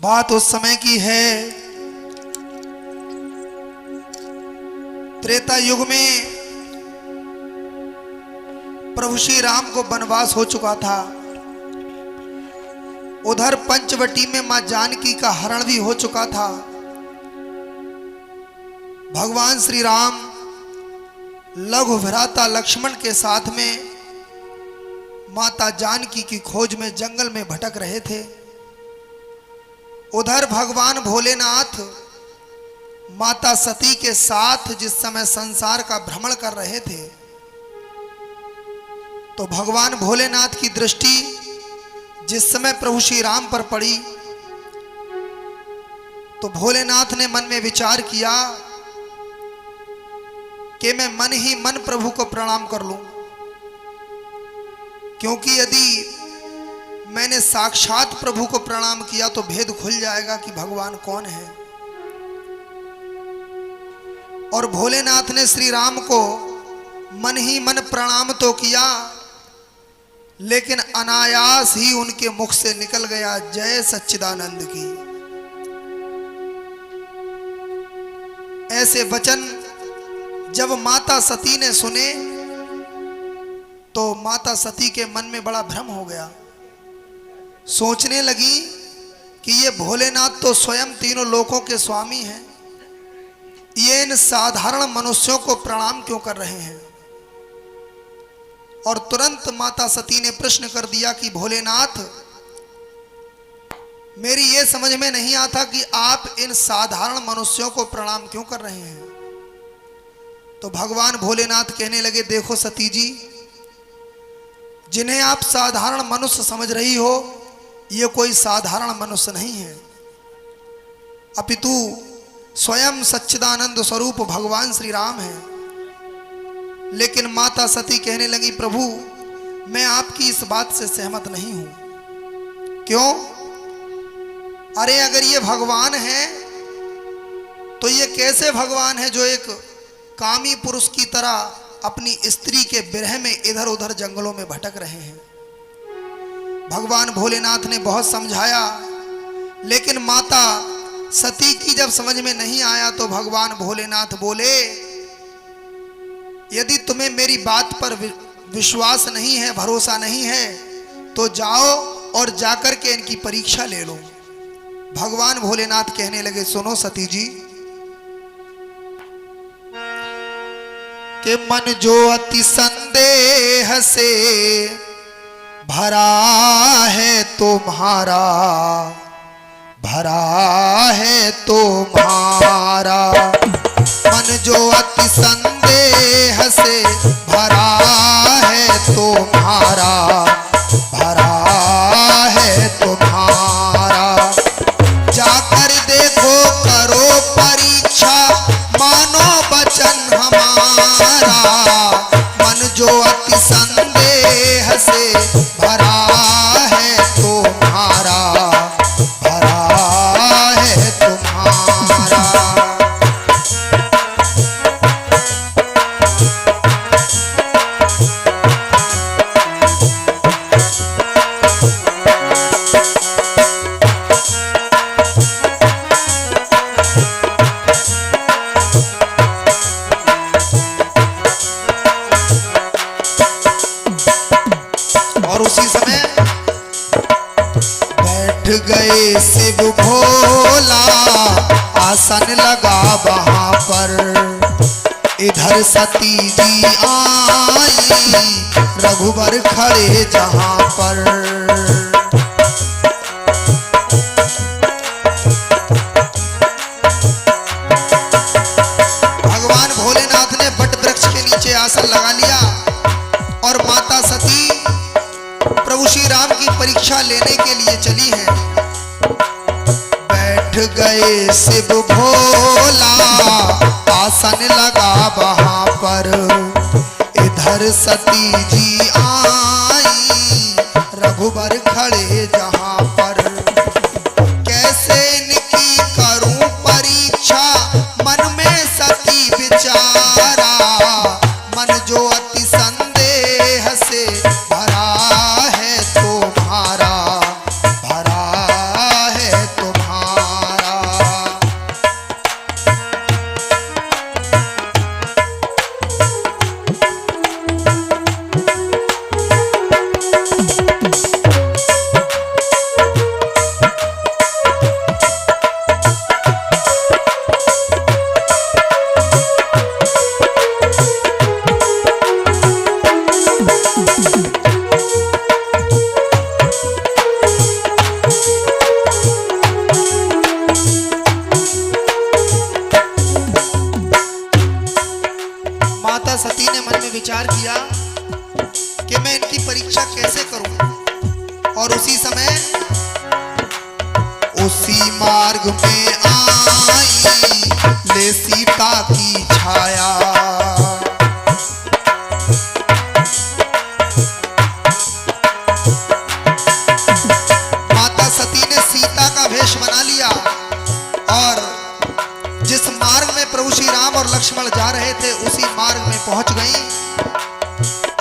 बात उस समय की है, त्रेता युग में प्रभु श्री राम को वनवास हो चुका था। उधर पंचवटी में मां जानकी का हरण भी हो चुका था। भगवान श्री राम लघु भ्राता लक्ष्मण के साथ में माता जानकी की खोज में जंगल में भटक रहे थे। उधर भगवान भोलेनाथ माता सती के साथ जिस समय संसार का भ्रमण कर रहे थे, तो भगवान भोलेनाथ की दृष्टि जिस समय प्रभु श्री राम पर पड़ी, तो भोलेनाथ ने मन में विचार किया कि मैं मन ही मन प्रभु को प्रणाम कर लूं, क्योंकि यदि मैंने साक्षात प्रभु को प्रणाम किया तो भेद खुल जाएगा कि भगवान कौन है। और भोलेनाथ ने श्री राम को मन ही मन प्रणाम तो किया, लेकिन अनायास ही उनके मुख से निकल गया जय सच्चिदानंद की। ऐसे वचन जब माता सती ने सुने तो माता सती के मन में बड़ा भ्रम हो गया। सोचने लगी कि ये भोलेनाथ तो स्वयं तीनों लोकों के स्वामी हैं, ये इन साधारण मनुष्यों को प्रणाम क्यों कर रहे हैं। और तुरंत माता सती ने प्रश्न कर दिया कि भोलेनाथ, मेरी ये समझ में नहीं आता कि आप इन साधारण मनुष्यों को प्रणाम क्यों कर रहे हैं। तो भगवान भोलेनाथ कहने लगे, देखो सती जी, जिन्हें आप साधारण मनुष्य समझ रही हो, ये कोई साधारण मनुष्य नहीं है, अपितु स्वयं सच्चिदानंद स्वरूप भगवान श्री राम हैं। लेकिन माता सती कहने लगी, प्रभु मैं आपकी इस बात से सहमत नहीं हूं। क्यों? अरे अगर ये भगवान है तो ये कैसे भगवान है जो एक कामी पुरुष की तरह अपनी स्त्री के विरह में इधर उधर जंगलों में भटक रहे हैं। भगवान भोलेनाथ ने बहुत समझाया, लेकिन माता सती की जब समझ में नहीं आया तो भगवान भोलेनाथ बोले, यदि तुम्हें मेरी बात पर विश्वास नहीं है, भरोसा नहीं है, तो जाओ और जाकर के इनकी परीक्षा ले लो। भगवान भोलेनाथ कहने लगे, सुनो सती जी, कि मन जो अति संदेह से भरा है तुम्हारा, भरा है तुम्हारा। मन जो अति संदेह से भरा है तुम्हारा, भरा है तुम्हारा। जाकर देखो करो परीक्षा, मानो वचन हमारा। मन जो अति संदेह से भरा है तुम्हारा, भरा है तुम्हारा। और उसी समय बैठ गए शिव भोला, आसन लगा वहां पर। इधर सती जी आई, रघुवर खड़े जहां पर। भगवान भोलेनाथ ने वट वृक्ष के नीचे आसन लगा लिया और माता सती प्रभु श्री राम की परीक्षा लेने के लिए चली है। बैठ गए शिव भोला, आसन लगा वहां पर। इधर सती जी आई, रघुवर खड़े जहां पर। कैसे इनकी करूं परीक्षा, मन में सती विचारा। मन जो अति संदेह से भरा है तुम्हारा, भरा है तुम्हारा। उसी मार्ग में आई ले सीता की छाया। माता सती ने सीता का वेश बना लिया और जिस मार्ग में प्रभु श्री राम और लक्ष्मण जा रहे थे उसी मार्ग में पहुंच गई।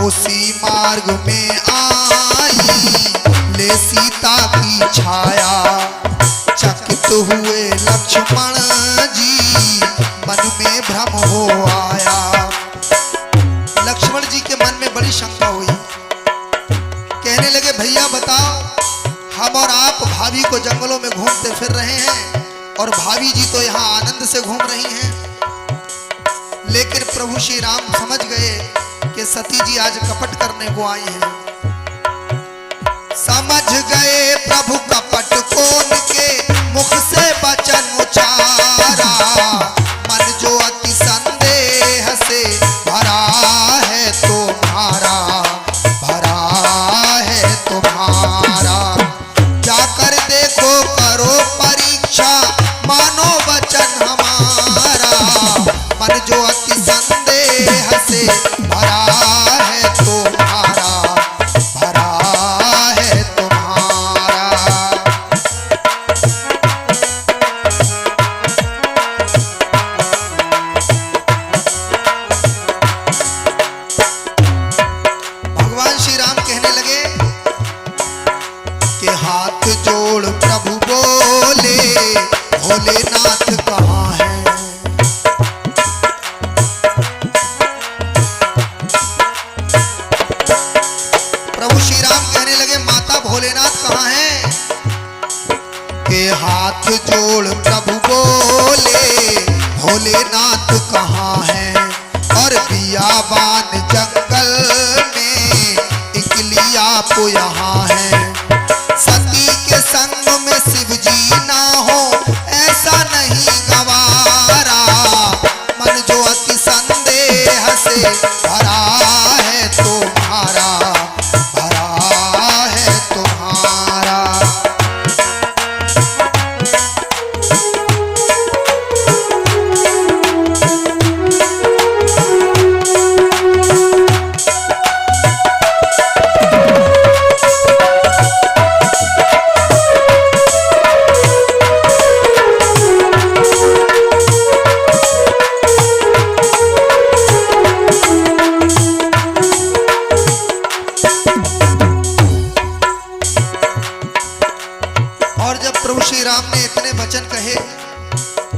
उसी मार्ग में आई ले सीता की छाया। चकित हुए लक्ष्मण जी मन में भ्रम हो आया। लक्ष्मण जी के मन में बड़ी शंका हुई। कहने लगे भैया बताओ, हम और आप भाभी को जंगलों में घूमते फिर रहे हैं और भाभी जी तो यहाँ आनंद से घूम रही हैं। लेकिन प्रभु श्री राम समझ गए कि सती जी आज कपट करने को आई हैं। समझ गए प्रभु कपट को उनके मुख से वचन उचारा। मन जो अति संदेह से भरा है तुम्हारा, भरा है तुम्हारा। जाकर देखो करो परीक्षा मानो वचन हमारा। मन जो अति संदेह से भरा है तुम्हारा, भरा है तुम्हारा। भगवान श्री राम कहने लगे कि हाथ जोड़ प्रभु बोले भोलेनाथ कहाँ है। प्रभु श्री राम कहने लगे माता भोलेनाथ कहाँ हैं? के हाथ जोड़ प्रभु बोले भोलेनाथ कहाँ हैं। और बियाबान जंगल में इकली आप यहाँ हैं। सती के संग में शिव जी ना हो ऐसा नहीं गवारा। मन जो अति संदेह से भरा है तुम्हारा, भरा है तुम्हारा। और जब प्रभु श्री राम ने इतने वचन कहे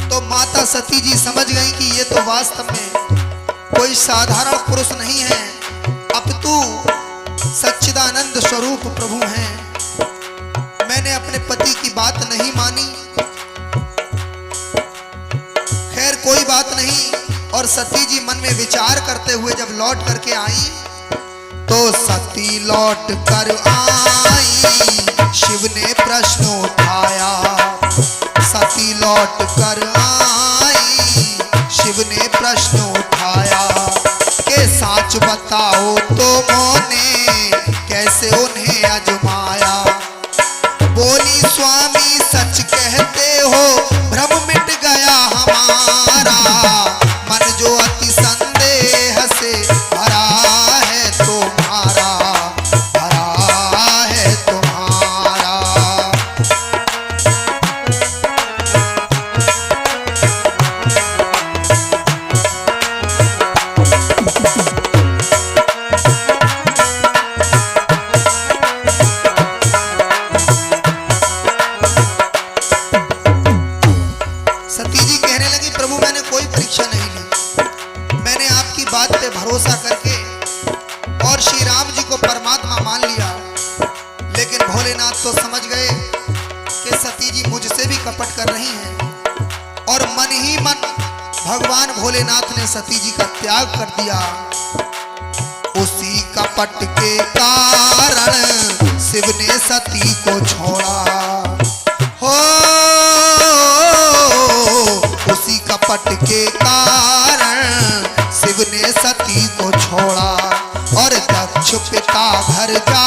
तो माता सती जी समझ गई कि ये तो वास्तव में कोई साधारण पुरुष नहीं है, अपितु सच्चिदानंद स्वरूप प्रभु हैं। मैंने अपने पति की बात नहीं मानी, खैर कोई बात नहीं। और सती जी मन में विचार करते हुए जब लौट करके आई तो सती लौट कर आई शिव ने प्रश्न उठाया। सती लौट कर आई शिव ने प्रश्न उठाया कि साच बताओ तो मोने कैसे उन्हें अजमाया। बोली स्वामी सच कहते हो भ्रम मिट गया हमारा। मन जो अति संदेह से भरा है तुम्हारा, भरा है तुम्हारा। सती जी कहने लगी प्रभु मैंने कोई परीक्षा नहीं ली। मैंने आपकी बात पे भरोसा करके और श्री राम जी को परमात्मा मान लिया। लेकिन भोलेनाथ तो समझ गए कि सती जी मुझसे भी कपट कर रही हैं और मन ही मन भगवान भोलेनाथ ने सती जी का त्याग कर दिया। उसी कपट के कारण शिव ने सती को छोड़ा। हो उसी कपट के कारण शिव ने सती को छोड़ा और दक्ष पिता घर जा